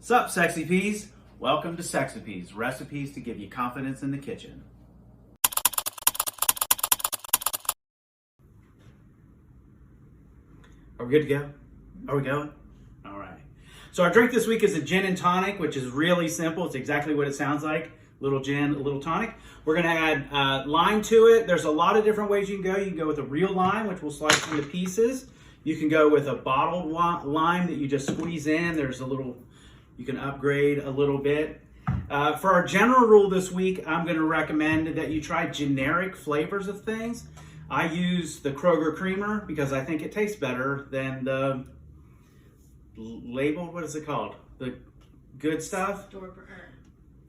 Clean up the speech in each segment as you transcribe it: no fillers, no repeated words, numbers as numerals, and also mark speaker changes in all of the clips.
Speaker 1: Sup, Sexy Peas? Welcome to Sexy Peas, recipes to give you confidence in the kitchen. Are we good to go? Are we going? All right. So our drink this week is a gin and tonic, which is really simple. It's exactly what it sounds like. Little gin, a little tonic. We're gonna add lime to it. There's a lot of different ways you can go. You can go with a real lime, which we'll slice into pieces. You can go with a bottled lime that you just squeeze in. There's a little, you can upgrade a little bit. For our general rule this week, I'm gonna recommend that you try generic flavors of things. I use the Kroger creamer because I think it tastes better than the labeled, what is it called? The good stuff?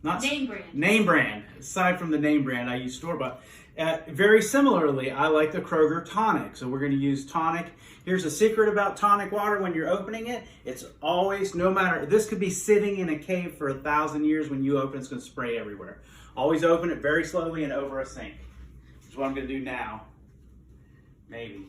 Speaker 1: Not
Speaker 2: name brand.
Speaker 1: Name brand. Aside from the name brand, I use store-bought. Very similarly, I like the Kroger tonic. So we're going to use tonic. Here's a secret about tonic water. When you're opening it, it's always, no matter, this could be sitting in a cave for 1,000 years. When you open, it's going to spray everywhere. Always open it very slowly and over a sink. Which is what I'm going to do now. Maybe.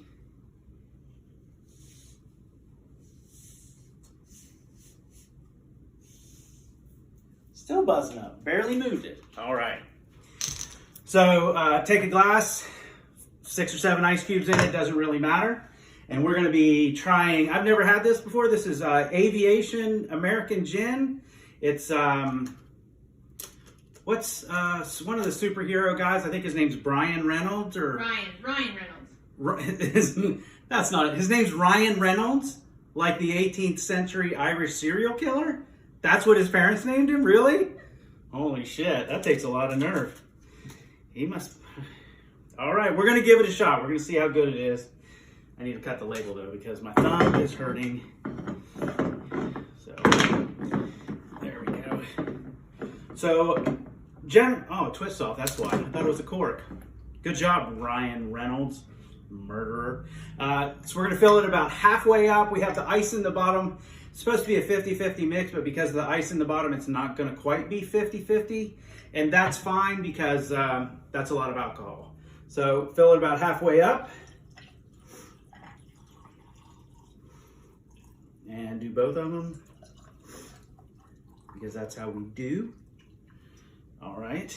Speaker 1: Still buzzing up, barely moved it. All right. So take a glass, 6 or 7 ice cubes in it, doesn't really matter. And we're gonna be trying, I've never had this before. This is Aviation American Gin. It's, what's one of the superhero guys? I think his name's Brian Reynolds or?
Speaker 2: Ryan Reynolds.
Speaker 1: That's not it. His name's Ryan Reynolds, like the 18th century Irish serial killer. That's what his parents named him? Really? Holy shit, that takes a lot of nerve. He must... All right, we're gonna give it a shot. We're gonna see how good it is. I need to cut the label though because my thumb is hurting. So, there we go. So, oh, it twists off, that's why. I thought it was a cork. Good job, Ryan Reynolds, murderer. So we're gonna fill it about halfway up. We have the ice in the bottom. It's supposed to be a 50-50 mix, but because of the ice in the bottom, it's not gonna quite be 50-50. And that's fine because that's a lot of alcohol. So fill it about halfway up. And do both of them, because that's how we do. All right.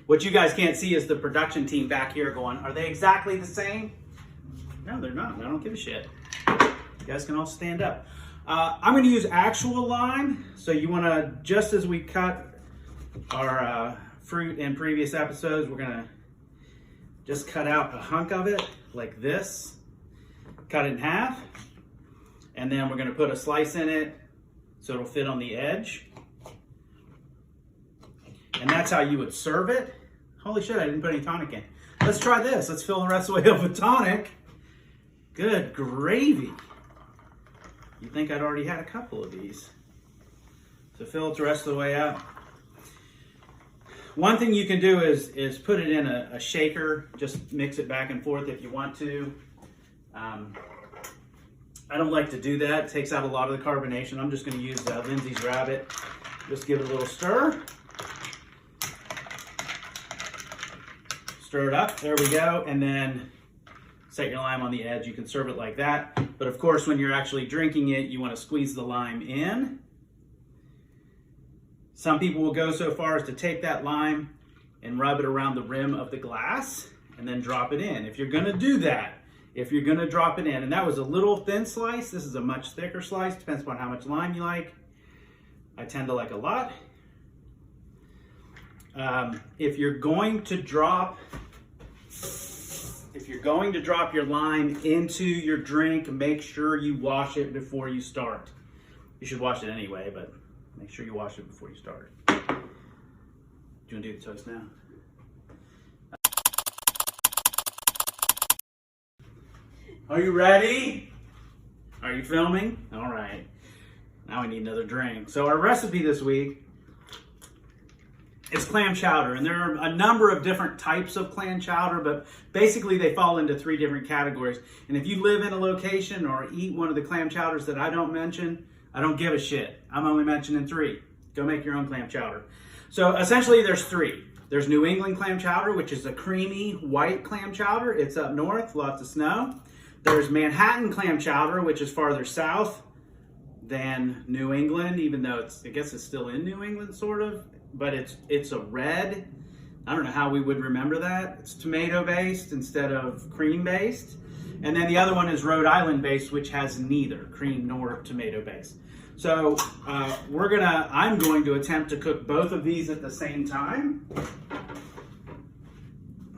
Speaker 1: What you guys can't see is the production team back here going, are they exactly the same? No, they're not. I don't give a shit. You guys can all stand up. I'm going to use actual lime. So you want to, just as we cut our fruit in previous episodes, we're going to just cut out a hunk of it like this. Cut it in half. And then we're going to put a slice in it so it'll fit on the edge. And that's how you would serve it. Holy shit, I didn't put any tonic in. Let's try this. Let's fill the rest of the way up with tonic. Good gravy. You'd think I'd already had a couple of these. So fill it the rest of the way up. One thing you can do is put it in a shaker. Just mix it back and forth if you want to. I don't like to do that. It takes out a lot of the carbonation. I'm just going to use Lindsay's Rabbit. Just give it a little stir. Stir it up. There we go. And then set your lime on the edge. You can serve it like that. But of course, when you're actually drinking it, you want to squeeze the lime in. Some people will go so far as to take that lime and rub it around the rim of the glass and then drop it in. If you're going to do that, if you're going to drop it in, and that was a little thin slice, this is a much thicker slice, depends upon how much lime you like. I tend to like a lot. If you're going to drop your lime into your drink, make sure you wash it before you start. You should wash it anyway, but make sure you wash it before you start. Do you want to do the toast now? Are you ready? Are you filming? All right. Now I need another drink. So our recipe this week is clam chowder, and there are a number of different types of clam chowder, but basically they fall into 3 different categories. And if you live in a location or eat one of the clam chowders that I don't mention, I don't give a shit. I'm only mentioning 3. Go make your own clam chowder. So essentially there's 3. There's New England clam chowder, which is a creamy white clam chowder. It's up north, lots of snow. There's Manhattan clam chowder, which is farther south, than New England, even though I guess it's still in New England, sort of. But it's a red. I don't know how we would remember that. It's tomato based instead of cream based. And then the other one is Rhode Island based, which has neither cream nor tomato based. So I'm going to attempt to cook both of these at the same time.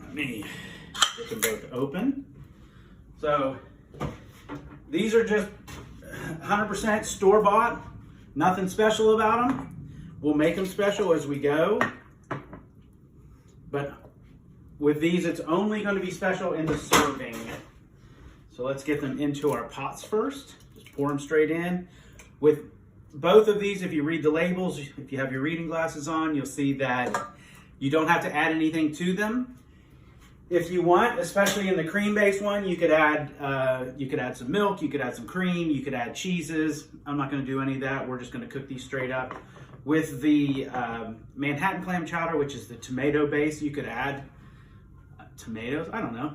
Speaker 1: Let me get them both open. So these are just 100% store-bought, nothing special about them. We'll make them special as we go. But with these, it's only going to be special in the serving. So let's get them into our pots first. Just pour them straight in. With both of these, if you read the labels, if you have your reading glasses on, you'll see that you don't have to add anything to them. If you want, especially in the cream-based one, you could add some milk, you could add some cream, you could add cheeses. I'm not going to do any of that. We're just going to cook these straight up. With the Manhattan clam chowder, which is the tomato base, you could add tomatoes. I don't know.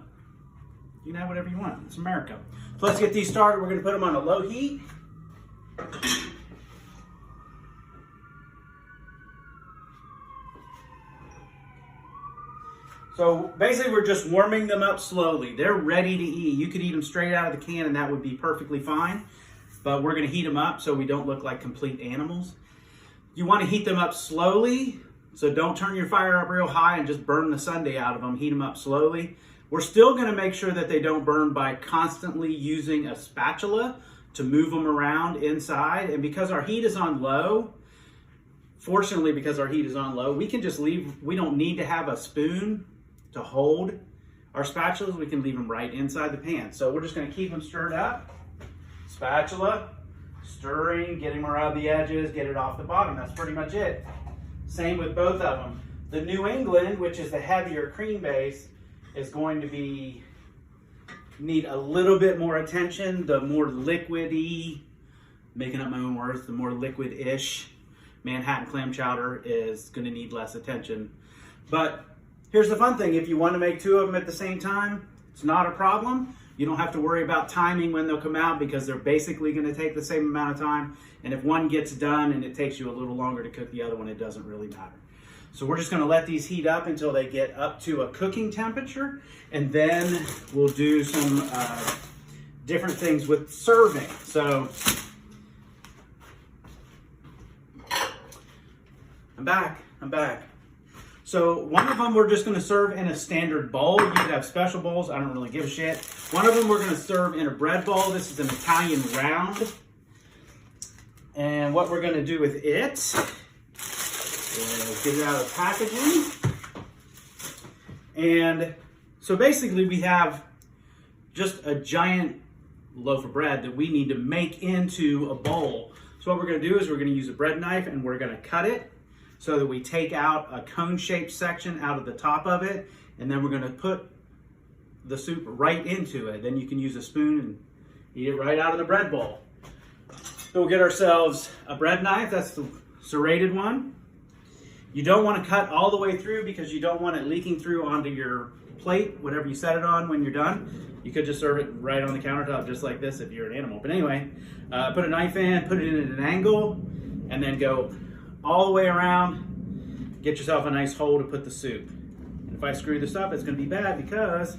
Speaker 1: You can add whatever you want. It's America. So let's get these started. We're going to put them on a low heat. So basically we're just warming them up slowly. They're ready to eat. You could eat them straight out of the can and that would be perfectly fine. But we're going to heat them up so we don't look like complete animals. You want to heat them up slowly. So don't turn your fire up real high and just burn the sundae out of them. Heat them up slowly. We're still going to make sure that they don't burn by constantly using a spatula to move them around inside. And because our heat is on low, fortunately because our heat is on low, we can just leave. We don't need to have a spoon to hold our spatulas. We can leave them right inside the pan. So we're just going to keep them stirred up. Spatula, stirring, getting them around the edges, get it off the bottom. That's pretty much it. Same with both of them. The New England, which is the heavier cream base, is going to need a little bit more attention. The more liquidy, making up my own words, the more liquid-ish Manhattan clam chowder is going to need less attention. But here's the fun thing. If you want to make two of them at the same time, it's not a problem. You don't have to worry about timing when they'll come out because they're basically going to take the same amount of time. And if one gets done and it takes you a little longer to cook the other one, it doesn't really matter. So we're just going to let these heat up until they get up to a cooking temperature. And then we'll do some different things with serving. So I'm back. So one of them we're just going to serve in a standard bowl. You could have special bowls. I don't really give a shit. One of them we're going to serve in a bread bowl. This is an Italian round. And what we're going to do with it is get it out of the packaging. And so basically we have just a giant loaf of bread that we need to make into a bowl. So what we're going to do is we're going to use a bread knife and we're going to cut it so that we take out a cone-shaped section out of the top of it, and then we're going to put the soup right into it. Then you can use a spoon and eat it right out of the bread bowl. So we'll get ourselves a bread knife. That's the serrated one. You don't want to cut all the way through because you don't want it leaking through onto your plate, whatever you set it on when you're done. You could just serve it right on the countertop just like this if you're an animal. But anyway, put a knife in, put it in at an angle, and then go all the way around, get yourself a nice hole to put the soup. And if I screw this up, it's going to be bad because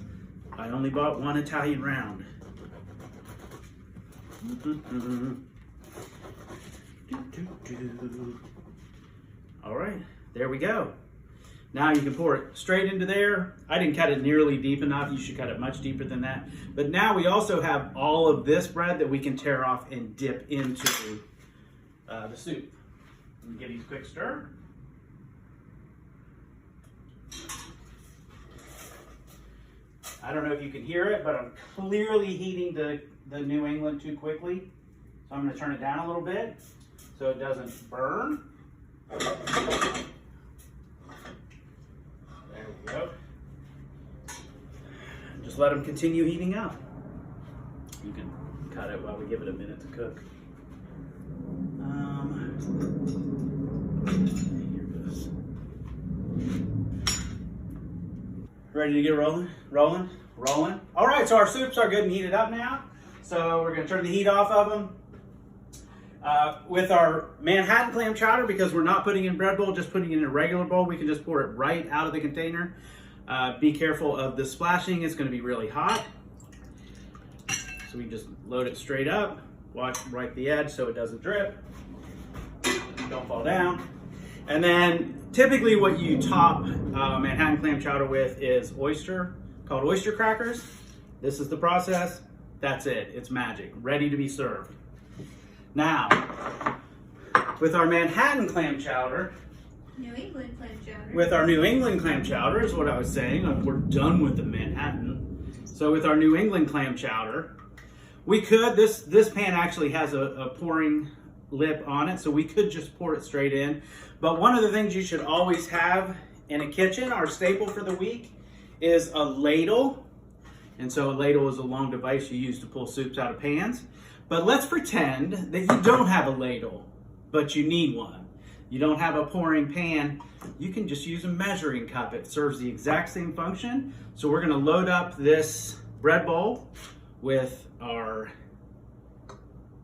Speaker 1: I only bought one Italian round. All right, there we go. Now you can pour it straight into there. I didn't cut it nearly deep enough. You should cut it much deeper than that. But now we also have all of this bread that we can tear off and dip into the soup. Let me give these a quick stir. I don't know if you can hear it, but I'm clearly heating the New England too quickly. So I'm going to turn it down a little bit so it doesn't burn. There we go. Just let them continue heating up. You can cut it while we give it a minute to cook. Here goes. Ready to get rolling? Rolling? All right, so our soups are good and heated up now. So we're going to turn the heat off of them. With our Manhattan clam chowder, because we're not putting in bread bowl, just putting it in a regular bowl, we can just pour it right out of the container. Be careful of the splashing, it's going to be really hot. So we just load it straight up, watch right the edge so it doesn't drip, don't fall down. And then typically what you top Manhattan clam chowder with is called oyster crackers. This is the process, that's it, it's magic, ready to be served. Now, with our Manhattan clam chowder,
Speaker 2: New England clam chowder.
Speaker 1: With our New England clam chowder is what I was saying. We're done with the Manhattan. So with our New England clam chowder, we could, this pan actually has a pouring lip on it, so we could just pour it straight in. But one of the things you should always have in a kitchen, our staple for the week, is a ladle. And so a ladle is a long device you use to pull soups out of pans. But let's pretend that you don't have a ladle, but you need one. You don't have a pouring pan, you can just use a measuring cup. It serves the exact same function. So we're gonna load up this bread bowl with our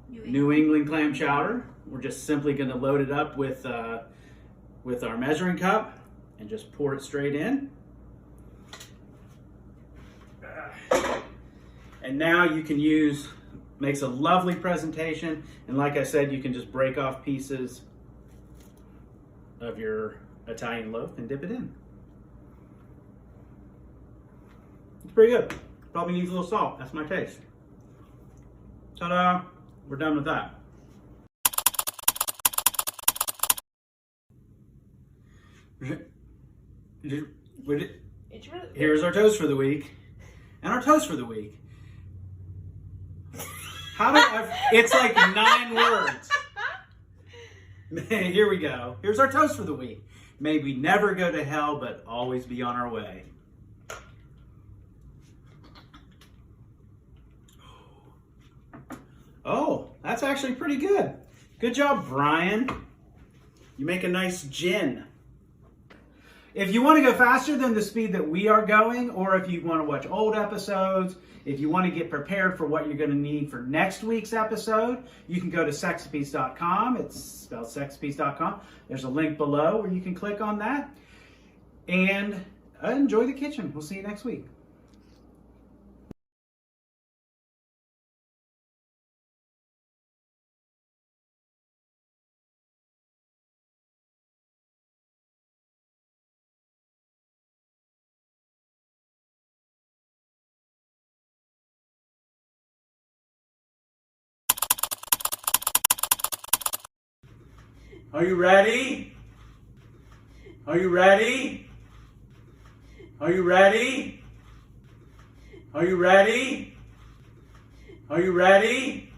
Speaker 1: New England clam chowder. We're just simply gonna load it up with our measuring cup and just pour it straight in. And now you can makes a lovely presentation. And like I said, you can just break off pieces of your Italian loaf and dip it in. It's pretty good. Probably needs a little salt. That's my taste. Ta-da! We're done with that. Here's our toast for the week. And our toast for the week. It's like 9 words. Here we go. Here's our toast for the week. May we never go to hell, but always be on our way. Oh, that's actually pretty good. Good job, Brian. You make a nice gin. If you want to go faster than the speed that we are going, or if you want to watch old episodes, if you want to get prepared for what you're going to need for next week's episode, you can go to sexapiece.com. It's spelled sexapiece.com. There's a link below where you can click on that. And enjoy the kitchen. We'll see you next week. Are you ready? Are you ready? Are you ready? Are you ready? Are you ready?